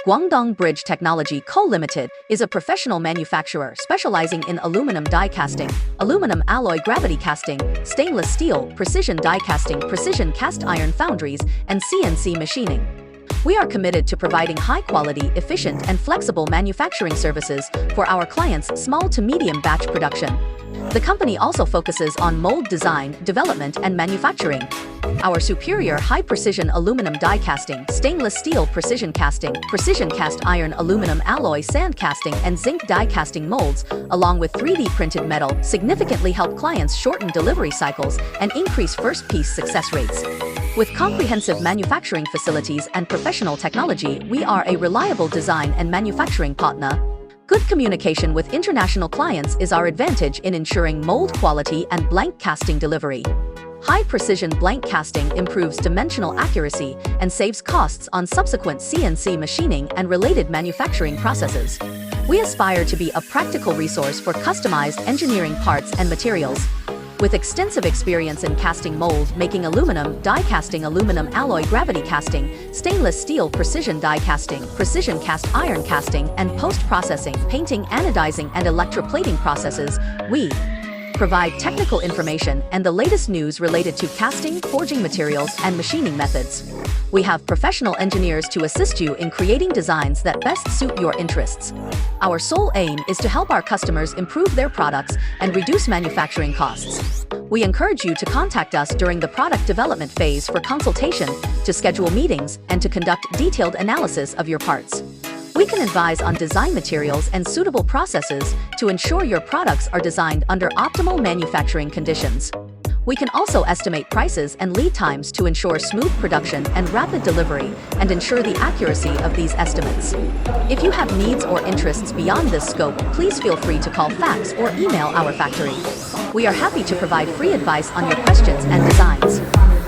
GUANGDONG Bridge Technology Co. Limited is a professional manufacturer specializing in aluminum die casting, aluminum alloy gravity casting, stainless steel, precision die casting, precision cast iron foundries, and CNC machining. We are committed to providing high-quality, efficient, and flexible manufacturing services for our clients' small to medium batch production. The company also focuses on mold design, development, and manufacturing. Our superior high-precision aluminum die casting, stainless steel precision casting, precision cast iron aluminum alloy sand casting, and zinc die casting molds, along with 3D printed metal, significantly help clients shorten delivery cycles and increase first-piece success rates. With comprehensive manufacturing facilities and professional technology, we are a reliable design and manufacturing partner. Good communication with international clients is our advantage in ensuring mold quality and blank casting delivery. High-precision blank casting improves dimensional accuracy and saves costs on subsequent CNC machining and related manufacturing processes. We aspire to be a practical resource for customized engineering parts and materials. With extensive experience in casting mold, making aluminum, die casting aluminum alloy gravity casting, stainless steel precision die casting, precision cast iron casting, and post-processing, painting, anodizing, and electroplating processes, we provide technical information and the latest news related to casting, forging materials, and machining methods. We have professional engineers to assist you in creating designs that best suit your interests. Our sole aim is to help our customers improve their products and reduce manufacturing costs. We encourage you to contact us during the product development phase for consultation, to schedule meetings, and to conduct detailed analysis of your parts. We can advise on design materials and suitable processes to ensure your products are designed under optimal manufacturing conditions. We can also estimate prices and lead times to ensure smooth production and rapid delivery and ensure the accuracy of these estimates. If you have needs or interests beyond this scope, please feel free to call, fax, or email our factory. We are happy to provide free advice on your questions and designs.